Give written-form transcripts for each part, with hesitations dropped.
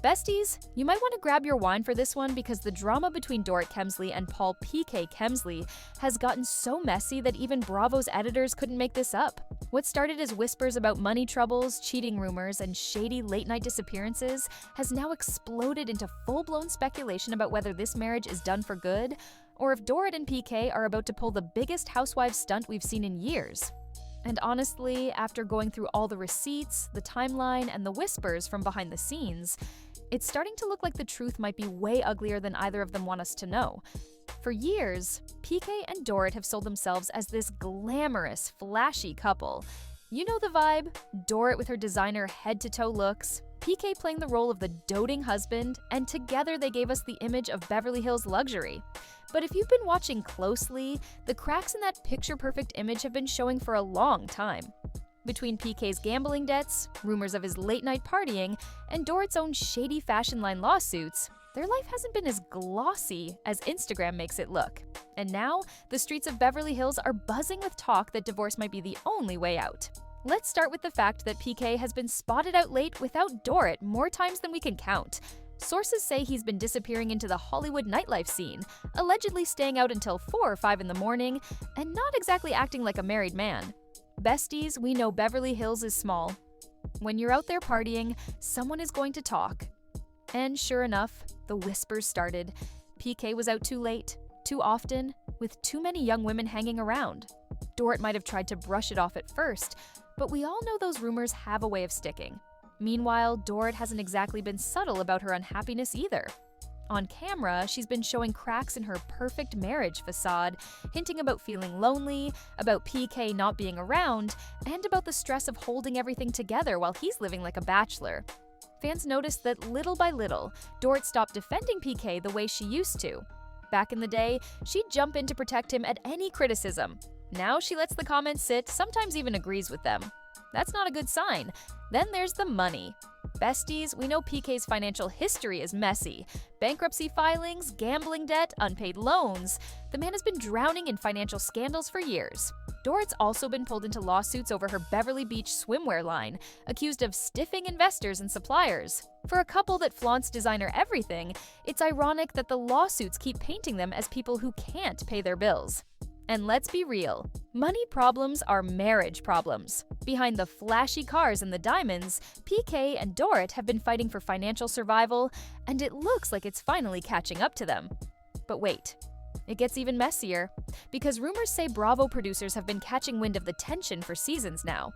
Besties, you might want to grab your wine for this one because the drama between Dorit Kemsley and Paul PK Kemsley has gotten so messy that even Bravo's editors couldn't make this up. What started as whispers about money troubles, cheating rumors, and shady late-night disappearances has now exploded into full-blown speculation about whether this marriage is done for good, or if Dorit and PK are about to pull the biggest housewives stunt we've seen in years. And honestly, after going through all the receipts, the timeline, and the whispers from behind the scenes, it's starting to look like the truth might be way uglier than either of them want us to know. For years, PK and Dorit have sold themselves as this glamorous, flashy couple. You know the vibe: Dorit with her designer head-to-toe looks, PK playing the role of the doting husband, and together they gave us the image of Beverly Hills luxury. But if you've been watching closely, the cracks in that picture-perfect image have been showing for a long time. Between PK's gambling debts, rumors of his late-night partying, and Dorit's own shady fashion line lawsuits, their life hasn't been as glossy as Instagram makes it look. And now, the streets of Beverly Hills are buzzing with talk that divorce might be the only way out. Let's start with the fact that PK has been spotted out late without Dorit more times than we can count. Sources say he's been disappearing into the Hollywood nightlife scene, allegedly staying out until 4 or 5 in the morning, and not exactly acting like a married man. Besties, we know Beverly Hills is small. When you're out there partying, someone is going to talk. And sure enough, the whispers started. PK was out too late, too often, with too many young women hanging around. Dorit might have tried to brush it off at first, but we all know those rumors have a way of sticking. Meanwhile, Dorit hasn't exactly been subtle about her unhappiness either. On camera, she's been showing cracks in her perfect marriage facade, hinting about feeling lonely, about PK not being around, and about the stress of holding everything together while he's living like a bachelor. Fans noticed that little by little, Dorit stopped defending PK the way she used to. Back in the day, she'd jump in to protect him at any criticism. Now she lets the comments sit, sometimes even agrees with them. That's not a good sign. Then there's the money. Besties, we know PK's financial history is messy. Bankruptcy filings, gambling debt, unpaid loans. The man has been drowning in financial scandals for years. Dorit's also been pulled into lawsuits over her Beverly Beach swimwear line, accused of stiffing investors and suppliers. For a couple that flaunts designer everything, it's ironic that the lawsuits keep painting them as people who can't pay their bills. And let's be real, money problems are marriage problems. Behind the flashy cars and the diamonds, PK and Dorit have been fighting for financial survival, and it looks like it's finally catching up to them. But wait, it gets even messier, because rumors say Bravo producers have been catching wind of the tension for seasons now.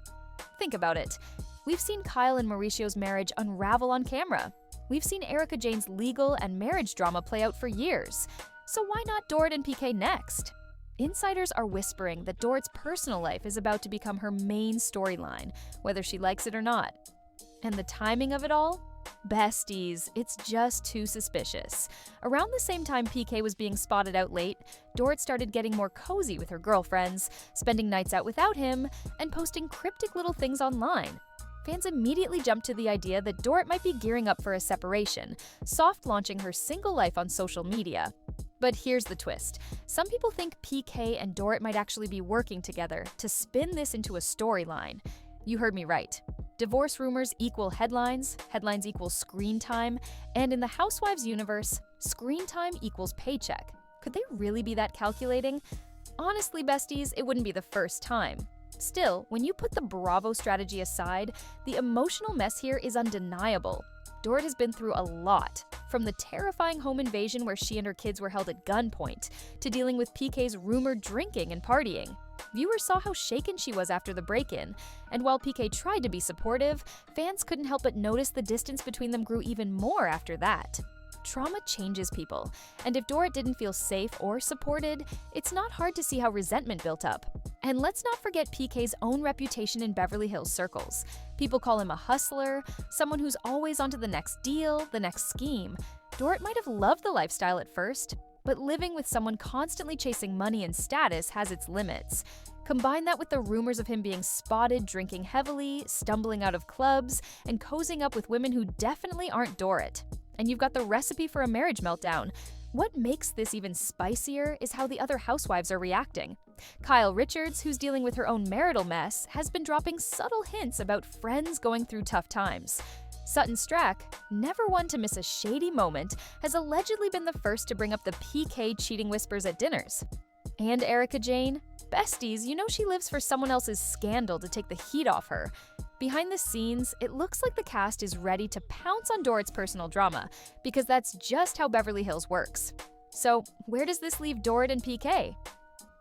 Think about it. We've seen Kyle and Mauricio's marriage unravel on camera. We've seen Erika Jayne's legal and marriage drama play out for years. So why not Dorit and PK next? Insiders are whispering that Dorit's personal life is about to become her main storyline, whether she likes it or not. And the timing of it all? Besties, it's just too suspicious. Around the same time PK was being spotted out late, Dorit started getting more cozy with her girlfriends, spending nights out without him, and posting cryptic little things online. Fans immediately jumped to the idea that Dorit might be gearing up for a separation, soft-launching her single life on social media. But here's the twist. Some people think PK and Dorit might actually be working together to spin this into a storyline. You heard me right. Divorce rumors equal headlines, headlines equal screen time, and in the Housewives universe, screen time equals paycheck. Could they really be that calculating? Honestly, besties, it wouldn't be the first time. Still, when you put the Bravo strategy aside, the emotional mess here is undeniable. Dorit has been through a lot, from the terrifying home invasion where she and her kids were held at gunpoint, to dealing with PK's rumored drinking and partying. Viewers saw how shaken she was after the break-in, and while PK tried to be supportive, fans couldn't help but notice the distance between them grew even more after that. Trauma changes people, and if Dorit didn't feel safe or supported, it's not hard to see how resentment built up. And let's not forget PK's own reputation in Beverly Hills circles. People call him a hustler, someone who's always onto the next deal, the next scheme. Dorit might have loved the lifestyle at first, but living with someone constantly chasing money and status has its limits. Combine that with the rumors of him being spotted drinking heavily, stumbling out of clubs, and cozying up with women who definitely aren't Dorit. And you've got the recipe for a marriage meltdown. What makes this even spicier is how the other housewives are reacting. Kyle Richards, who's dealing with her own marital mess, has been dropping subtle hints about friends going through tough times. Sutton Strack, never one to miss a shady moment, has allegedly been the first to bring up the PK cheating whispers at dinners. And Erica Jane? Besties, you know she lives for someone else's scandal to take the heat off her. Behind the scenes, it looks like the cast is ready to pounce on Dorit's personal drama, because that's just how Beverly Hills works. So, where does this leave Dorit and PK?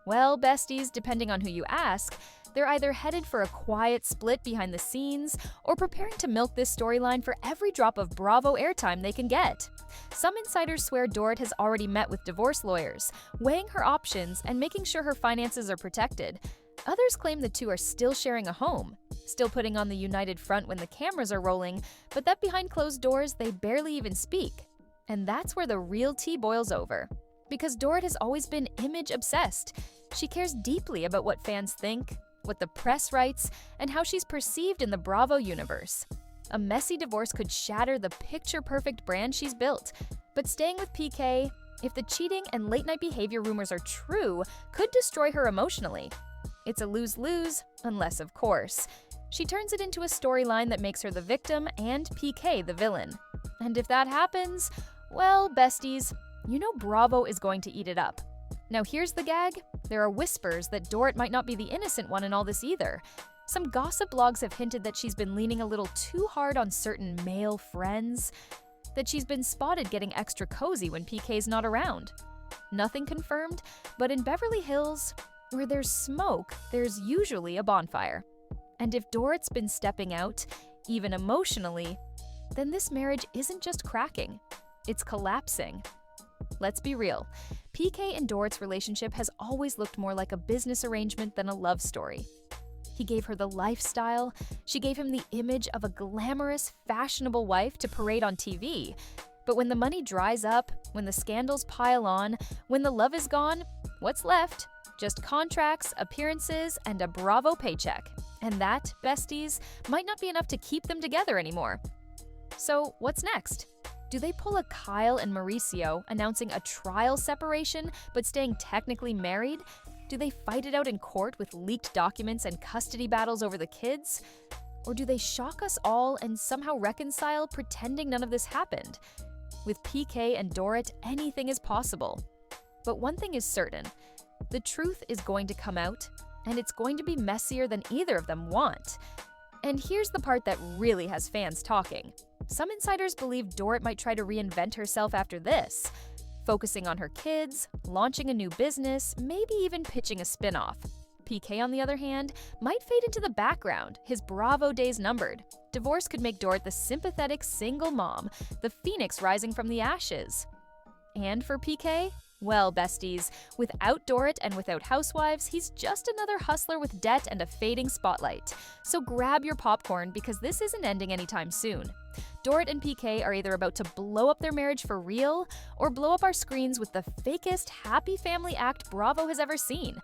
Well, besties, depending on who you ask, they're either headed for a quiet split behind the scenes or preparing to milk this storyline for every drop of Bravo airtime they can get. Some insiders swear Dorit has already met with divorce lawyers, weighing her options and making sure her finances are protected. Others claim the two are still sharing a home, still putting on the united front when the cameras are rolling, but that behind closed doors they barely even speak. And that's where the real tea boils over. Because Dorit has always been image-obsessed. She cares deeply about what fans think, what the press writes, and how she's perceived in the Bravo universe. A messy divorce could shatter the picture-perfect brand she's built, but staying with PK, if the cheating and late-night behavior rumors are true, could destroy her emotionally. It's a lose-lose, unless, of course, she turns it into a storyline that makes her the victim and PK the villain. And if that happens, well, besties, you know Bravo is going to eat it up. Now here's the gag. There are whispers that Dorit might not be the innocent one in all this either. Some gossip blogs have hinted that she's been leaning a little too hard on certain male friends, that she's been spotted getting extra cozy when PK's not around. Nothing confirmed, but in Beverly Hills, where there's smoke, there's usually a bonfire. And if Dorit's been stepping out, even emotionally, then this marriage isn't just cracking, it's collapsing. Let's be real, PK and Dorit's relationship has always looked more like a business arrangement than a love story. He gave her the lifestyle, she gave him the image of a glamorous, fashionable wife to parade on TV. But when the money dries up, when the scandals pile on, when the love is gone, what's left? Just contracts, appearances, and a Bravo paycheck. And that, besties, might not be enough to keep them together anymore. So what's next? Do they pull a Kyle and Mauricio, announcing a trial separation but staying technically married? Do they fight it out in court with leaked documents and custody battles over the kids? Or do they shock us all and somehow reconcile, pretending none of this happened? With PK and Dorit, anything is possible. But one thing is certain, the truth is going to come out, and it's going to be messier than either of them want. And here's the part that really has fans talking. Some insiders believe Dorit might try to reinvent herself after this, focusing on her kids, launching a new business, maybe even pitching a spin-off. PK, on the other hand, might fade into the background, his Bravo days numbered. Divorce could make Dorit the sympathetic single mom, the phoenix rising from the ashes. And for PK? Well, besties, without Dorit and without Housewives, he's just another hustler with debt and a fading spotlight. So grab your popcorn because this isn't ending anytime soon. Dorit and PK are either about to blow up their marriage for real or blow up our screens with the fakest happy family act Bravo has ever seen.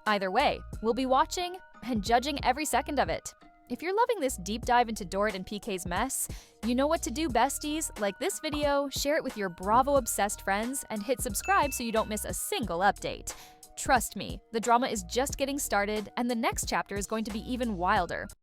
Either way, we'll be watching and judging every second of it. If you're loving this deep dive into Dorit and PK's mess, you know what to do, besties. Like this video, share it with your Bravo-obsessed friends, and hit subscribe so you don't miss a single update. Trust me, the drama is just getting started, and the next chapter is going to be even wilder.